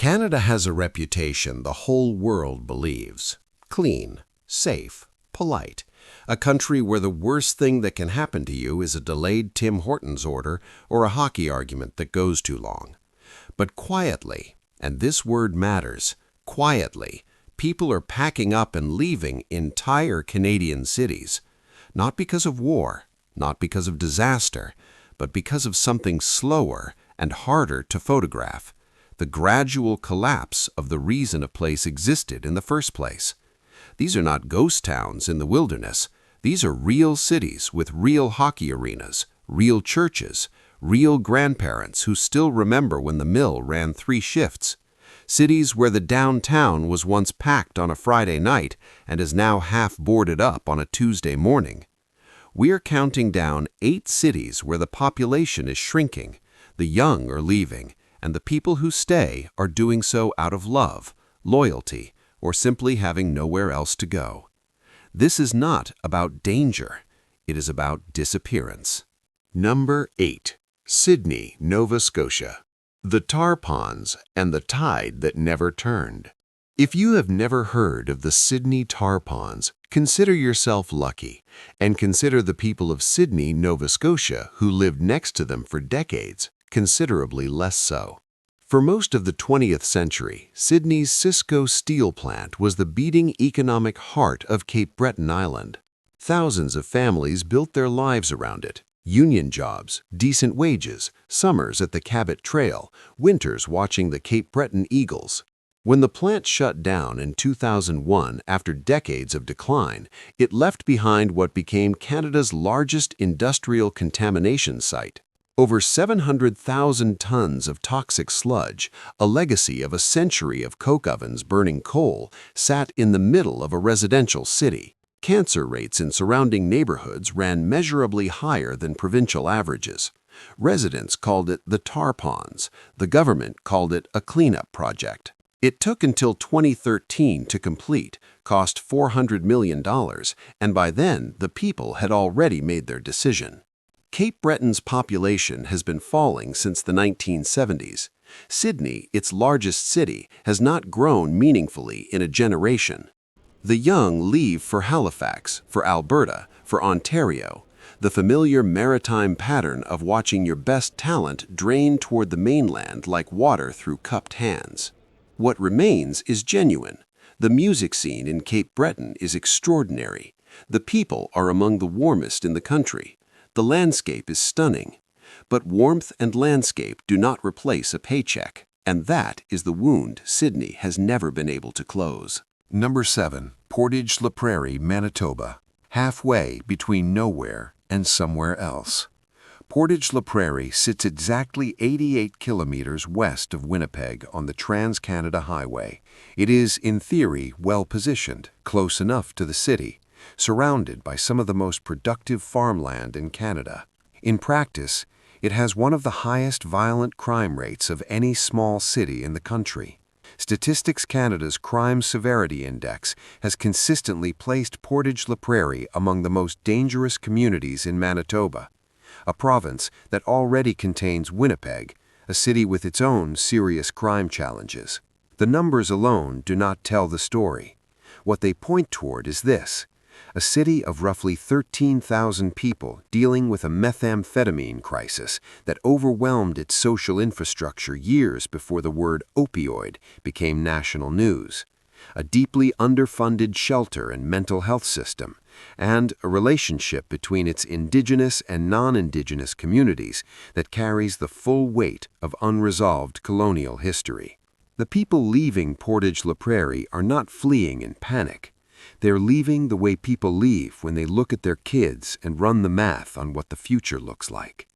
Canada has a reputation the whole world believes. Clean, safe, polite. A country where the worst thing that can happen to you is a delayed Tim Hortons order or a hockey argument that goes too long. But quietly, and this word matters, quietly, people are packing up and leaving entire Canadian cities. Not because of war, not because of disaster, but because of something slower and harder to photograph. The gradual collapse of the reason a place existed in the first place. These are not ghost towns in the wilderness. These are real cities with real hockey arenas, real churches, real grandparents who still remember when the mill ran 3 shifts. Cities where the downtown was once packed on a Friday night and is now half boarded up on a Tuesday morning. We're counting down 8 cities where the population is shrinking, the young are leaving, and the people who stay are doing so out of love, loyalty, or simply having nowhere else to go. This is not about danger. It is about disappearance. Number 8. Sydney, Nova Scotia. The tar ponds and the tide that never turned. If you have never heard of the Sydney tar ponds, consider yourself lucky, and consider the people of Sydney, Nova Scotia, who lived next to them for decades, considerably less so. For most of the 20th century, Sydney's Cisco steel plant was the beating economic heart of Cape Breton Island. Thousands of families built their lives around it. Union jobs, decent wages, summers at the Cabot Trail, winters watching the Cape Breton Eagles. When the plant shut down in 2001 after decades of decline, it left behind what became Canada's largest industrial contamination site. Over 700,000 tons of toxic sludge, a legacy of a century of coke ovens burning coal, sat in the middle of a residential city. Cancer rates in surrounding neighborhoods ran measurably higher than provincial averages. Residents called it the tar ponds. The government called it a cleanup project. It took until 2013 to complete, cost $400 million, and by then the people had already made their decision. Cape Breton's population has been falling since the 1970s. Sydney, its largest city, has not grown meaningfully in a generation. The young leave for Halifax, for Alberta, for Ontario, the familiar maritime pattern of watching your best talent drain toward the mainland like water through cupped hands. What remains is genuine. The music scene in Cape Breton is extraordinary. The people are among the warmest in the country. The landscape is stunning. But warmth and landscape do not replace a paycheck, and that is the wound Sydney has never been able to close. Number 7. Portage, Prairie, Manitoba. Halfway between nowhere and somewhere else. Portage, Prairie sits exactly 88 kilometers west of Winnipeg on the Trans-Canada Highway. It is, in theory, well-positioned, close enough to the city, surrounded by some of the most productive farmland in Canada. In practice, it has one of the highest violent crime rates of any small city in the country. Statistics Canada's Crime Severity Index has consistently placed Portage la Prairie among the most dangerous communities in Manitoba, a province that already contains Winnipeg, a city with its own serious crime challenges. The numbers alone do not tell the story. What they point toward is this: a city of roughly 13,000 people dealing with a methamphetamine crisis that overwhelmed its social infrastructure years before the word opioid became national news, a deeply underfunded shelter and mental health system, and a relationship between its Indigenous and non-Indigenous communities that carries the full weight of unresolved colonial history. The people leaving Portage la Prairie are not fleeing in panic. They're leaving the way people leave when they look at their kids and run the math on what the future looks like.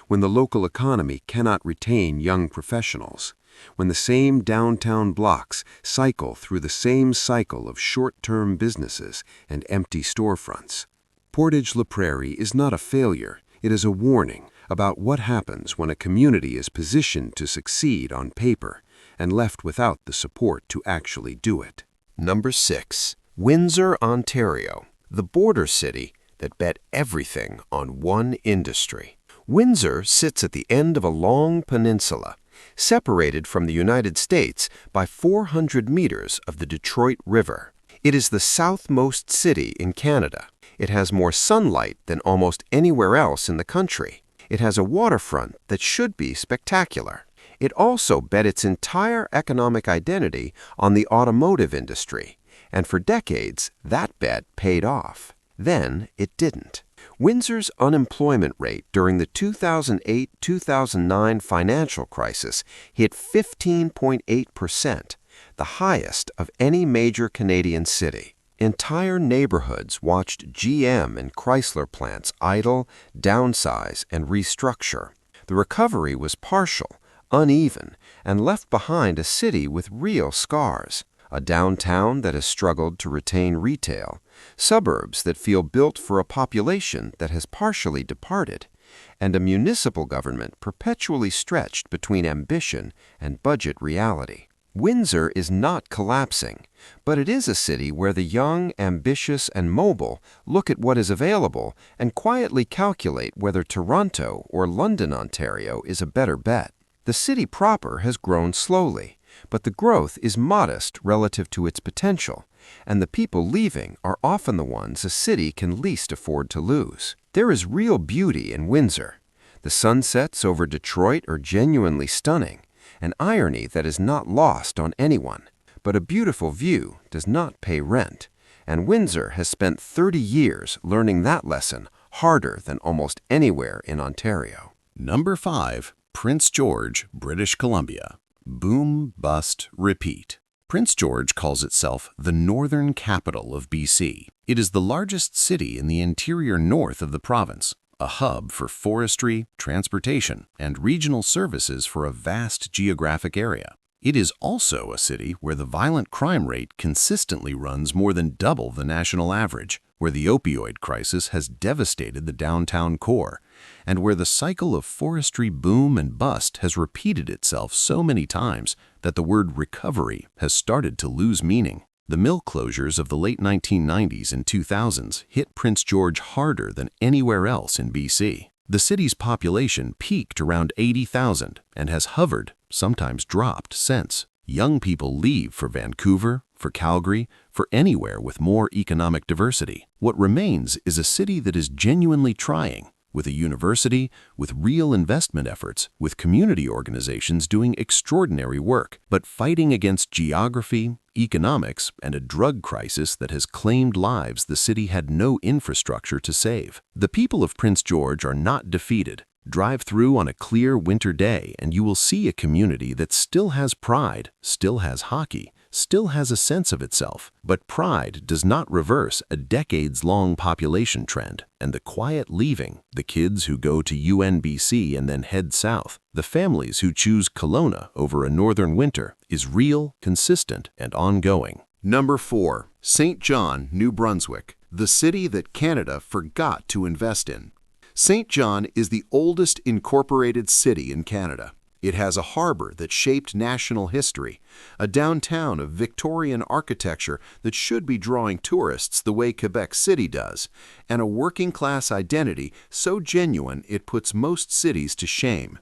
When the local economy cannot retain young professionals. When the same downtown blocks cycle through the same cycle of short-term businesses and empty storefronts. Portage la Prairie is not a failure. It is a warning about what happens when a community is positioned to succeed on paper and left without the support to actually do it. Number 6. Windsor, Ontario, the border city that bet everything on one industry. Windsor sits at the end of a long peninsula. separated from the United States by 400 meters of the Detroit River. It is the southmost city in Canada. It has more sunlight than almost anywhere else in the country. It has a waterfront that should be spectacular. It also bet its entire economic identity on the automotive industry, and for decades, that bet paid off. Then it didn't. Windsor's unemployment rate during the 2008-2009 financial crisis hit 15.8%, the highest of any major Canadian city. Entire neighborhoods watched GM and Chrysler plants idle, downsize, and restructure. The recovery was partial, uneven, and left behind a city with real scars. A downtown that has struggled to retain retail, suburbs that feel built for a population that has partially departed, and a municipal government perpetually stretched between ambition and budget reality. Windsor is not collapsing, but it is a city where the young, ambitious, and mobile look at what is available and quietly calculate whether Toronto or London, Ontario is a better bet. The city proper has grown slowly, but the growth is modest relative to its potential, and the people leaving are often the ones a city can least afford to lose. There is real beauty in Windsor. The sunsets over Detroit are genuinely stunning, an irony that is not lost on anyone. But a beautiful view does not pay rent, and Windsor has spent 30 years learning that lesson harder than almost anywhere in Ontario. Number 5. Prince George, British Columbia. Boom, bust, repeat. Prince George calls itself the northern capital of BC. It is the largest city in the interior north of the province, a hub for forestry, transportation, and regional services for a vast geographic area. It is also a city where the violent crime rate consistently runs more than double the national average, where the opioid crisis has devastated the downtown core, and where the cycle of forestry boom and bust has repeated itself so many times that the word recovery has started to lose meaning. The mill closures of the late 1990s and 2000s hit Prince George harder than anywhere else in BC. The city's population peaked around 80,000 and has hovered, sometimes dropped, since. Young people leave for Vancouver, for Calgary, for anywhere with more economic diversity. What remains is a city that is genuinely trying, with a university, with real investment efforts, with community organizations doing extraordinary work, but fighting against geography, economics, and a drug crisis that has claimed lives the city had no infrastructure to save. The people of Prince George are not defeated. Drive through on a clear winter day and you will see a community that still has pride, still has hockey, still has a sense of itself. But pride does not reverse a decades-long population trend, and the quiet leaving, the kids who go to UNBC and then head south, the families who choose Kelowna over a northern winter, is real, consistent, and ongoing. Number 4. St. John, New Brunswick, the city that Canada forgot to invest in. St. John is the oldest incorporated city in Canada. It has a harbor that shaped national history, a downtown of Victorian architecture that should be drawing tourists the way Quebec City does, and a working-class identity so genuine it puts most cities to shame.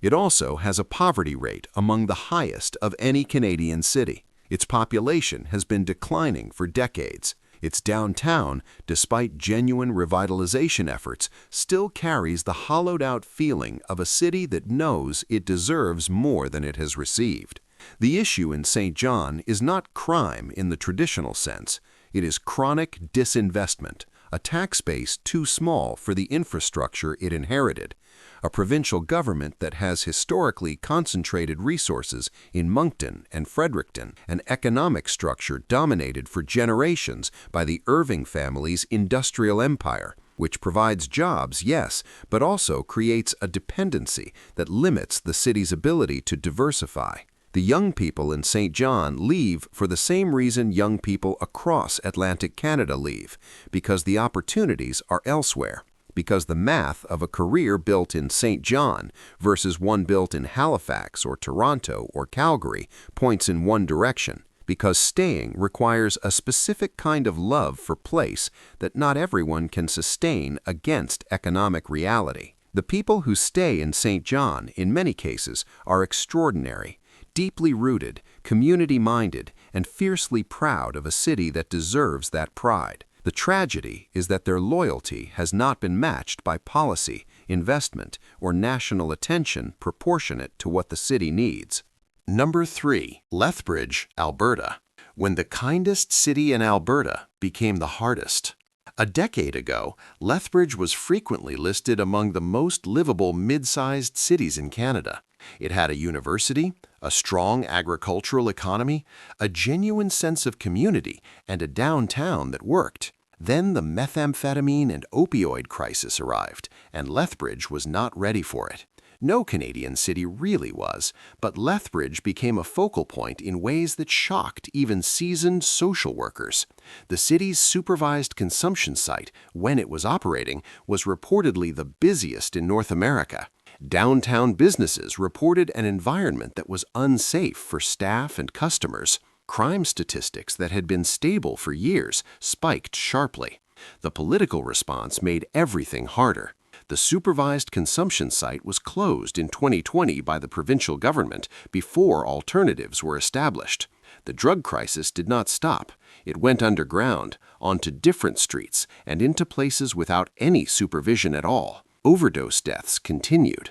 It also has a poverty rate among the highest of any Canadian city. Its population has been declining for decades. Its downtown, despite genuine revitalization efforts, still carries the hollowed-out feeling of a city that knows it deserves more than it has received. The issue in St. John is not crime in the traditional sense. It is chronic disinvestment, a tax base too small for the infrastructure it inherited, a provincial government that has historically concentrated resources in Moncton and Fredericton, an economic structure dominated for generations by the Irving family's industrial empire, which provides jobs, yes, but also creates a dependency that limits the city's ability to diversify. The young people in St. John leave for the same reason young people across Atlantic Canada leave, because the opportunities are elsewhere. Because the math of a career built in St. John versus one built in Halifax or Toronto or Calgary points in one direction. Because staying requires a specific kind of love for place that not everyone can sustain against economic reality. The people who stay in St. John, in many cases, are extraordinary, deeply rooted, community-minded, and fiercely proud of a city that deserves that pride. The tragedy is that their loyalty has not been matched by policy, investment, or national attention proportionate to what the city needs. Number 3. Lethbridge, Alberta. When the kindest city in Alberta became the hardest. A decade ago, Lethbridge was frequently listed among the most livable mid-sized cities in Canada. It had a university, a strong agricultural economy, a genuine sense of community, and a downtown that worked. Then the methamphetamine and opioid crisis arrived, and Lethbridge was not ready for it. No Canadian city really was, but Lethbridge became a focal point in ways that shocked even seasoned social workers. The city's supervised consumption site, when it was operating, was reportedly the busiest in North America. Downtown businesses reported an environment that was unsafe for staff and customers. Crime statistics that had been stable for years spiked sharply. The political response made everything harder. The supervised consumption site was closed in 2020 by the provincial government before alternatives were established. The drug crisis did not stop. It went underground, onto different streets, and into places without any supervision at all. Overdose deaths continued.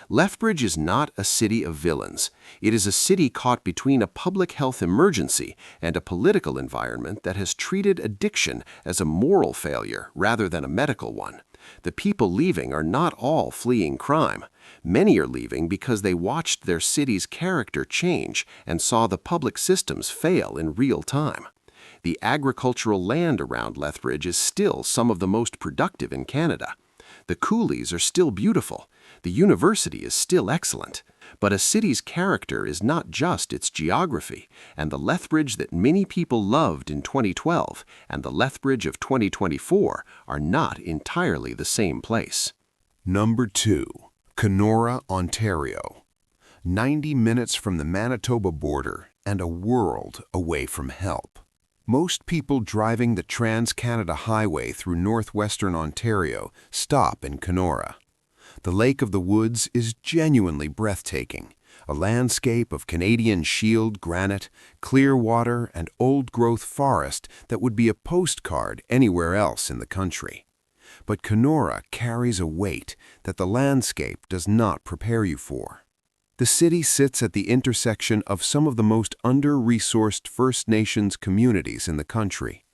Lethbridge is not a city of villains. It is a city caught between a public health emergency and a political environment that has treated addiction as a moral failure rather than a medical one. The people leaving are not all fleeing crime. Many are leaving because they watched their city's character change and saw the public systems fail in real time. The agricultural land around Lethbridge is still some of the most productive in Canada. The coulees are still beautiful. The university is still excellent. But a city's character is not just its geography, and the Lethbridge that many people loved in 2012 and the Lethbridge of 2024 are not entirely the same place. Number 2. Kenora, Ontario. 90 minutes from the Manitoba border and a world away from help. Most people driving the Trans-Canada Highway through northwestern Ontario stop in Kenora. The Lake of the Woods is genuinely breathtaking, a landscape of Canadian shield granite, clear water, and old-growth forest that would be a postcard anywhere else in the country. But Kenora carries a weight that the landscape does not prepare you for. The city sits at the intersection of some of the most under-resourced First Nations communities in the country.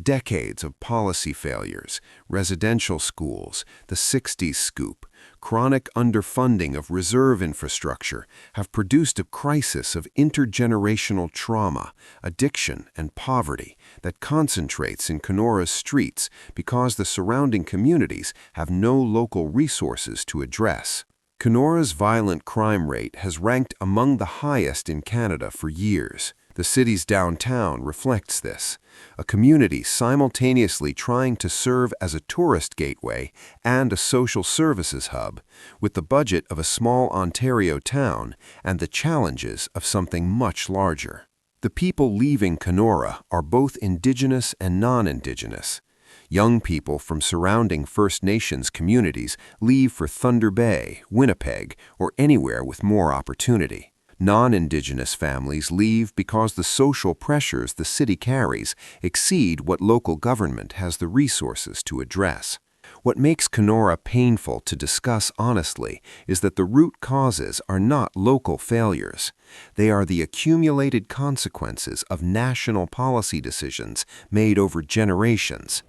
Decades of policy failures, residential schools, the 60s scoop, chronic underfunding of reserve infrastructure have produced a crisis of intergenerational trauma, addiction, and poverty that concentrates in Kenora's streets because the surrounding communities have no local resources to address. Kenora's violent crime rate has ranked among the highest in Canada for years. The city's downtown reflects this, a community simultaneously trying to serve as a tourist gateway and a social services hub, with the budget of a small Ontario town and the challenges of something much larger. The people leaving Kenora are both Indigenous and non-Indigenous. Young people from surrounding First Nations communities leave for Thunder Bay, Winnipeg, or anywhere with more opportunity. Non-Indigenous families leave because the social pressures the city carries exceed what local government has the resources to address. What makes Kenora painful to discuss honestly is that the root causes are not local failures. They are the accumulated consequences of national policy decisions made over generations.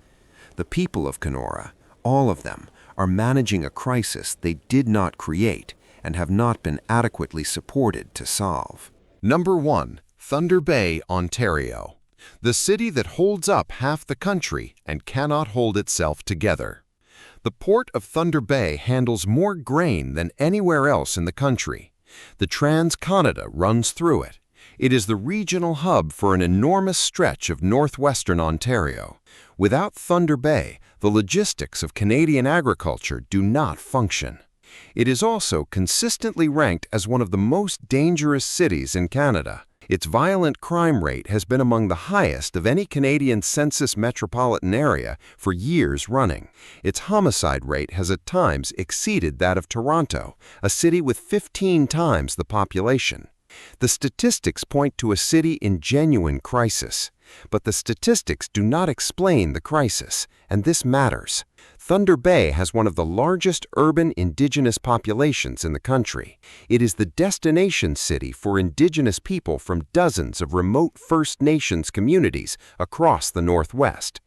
The people of Kenora, all of them, are managing a crisis they did not create and have not been adequately supported to solve. Number 1. Thunder Bay, Ontario. The city that holds up half the country and cannot hold itself together. The port of Thunder Bay handles more grain than anywhere else in the country. The Trans-Canada runs through it. It is the regional hub for an enormous stretch of northwestern Ontario. Without Thunder Bay, the logistics of Canadian agriculture do not function. It is also consistently ranked as one of the most dangerous cities in Canada. Its violent crime rate has been among the highest of any Canadian census metropolitan area for years running. Its homicide rate has at times exceeded that of Toronto, a city with 15 times the population. The statistics point to a city in genuine crisis, but the statistics do not explain the crisis, and this matters. Thunder Bay has one of the largest urban Indigenous populations in the country. It is the destination city for Indigenous people from dozens of remote First Nations communities across the Northwest.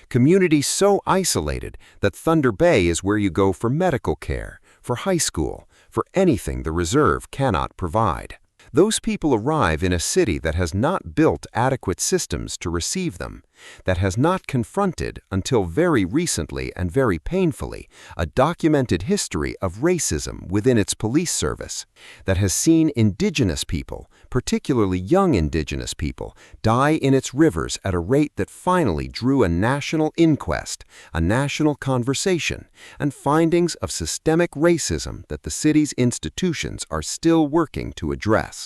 Communities so isolated that Thunder Bay is where you go for medical care, for high school, for anything the reserve cannot provide. Those people arrive in a city that has not built adequate systems to receive them, that has not confronted, until very recently and very painfully, a documented history of racism within its police service, that has seen Indigenous people, particularly young Indigenous people, die in its rivers at a rate that finally drew a national inquest, a national conversation, and findings of systemic racism that the city's institutions are still working to address.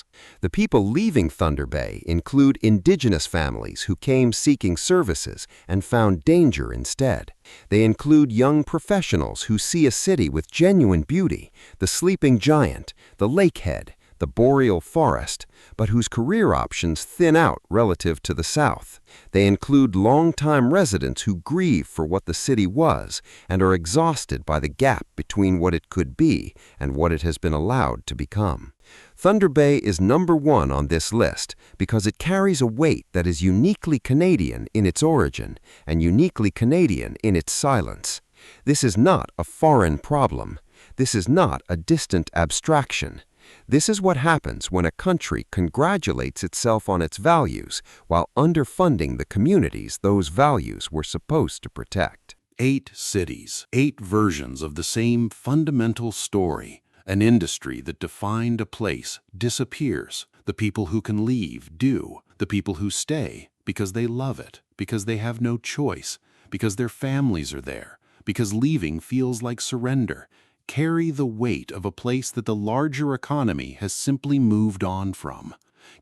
The people leaving Thunder Bay include Indigenous families who came seeking services and found danger instead. They include young professionals who see a city with genuine beauty, the sleeping giant, the lakehead, the boreal forest, but whose career options thin out relative to the south. They include long-time residents who grieve for what the city was and are exhausted by the gap between what it could be and what it has been allowed to become. Thunder Bay is number one on this list because it carries a weight that is uniquely Canadian in its origin and uniquely Canadian in its silence. This is not a foreign problem. This is not a distant abstraction. This is what happens when a country congratulates itself on its values while underfunding the communities those values were supposed to protect. 8 cities, 8 versions of the same fundamental story. An industry that defined a place disappears. The people who can leave do. The people who stay because they love it, because they have no choice, because their families are there, because leaving feels like surrender, carry the weight of a place that the larger economy has simply moved on from.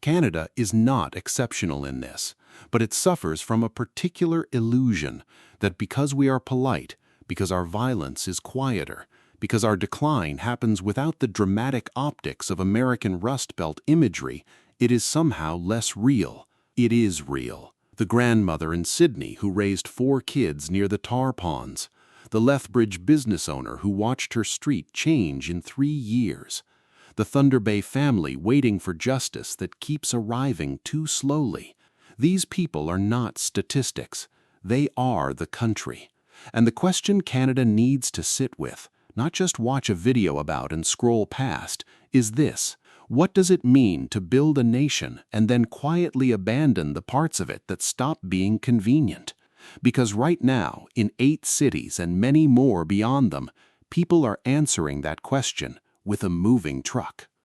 Canada is not exceptional in this, but it suffers from a particular illusion that because we are polite, because our violence is quieter, because our decline happens without the dramatic optics of American Rust Belt imagery, it is somehow less real. It is real. The grandmother in Sydney who raised 4 kids near the tar ponds. The Lethbridge business owner who watched her street change in 3 years. The Thunder Bay family waiting for justice that keeps arriving too slowly. These people are not statistics. They are the country. And the question Canada needs to sit with, not just watch a video about and scroll past, is this: what does it mean to build a nation and then quietly abandon the parts of it that stop being convenient? Because right now, in 8 cities and many more beyond them, people are answering that question with a moving truck.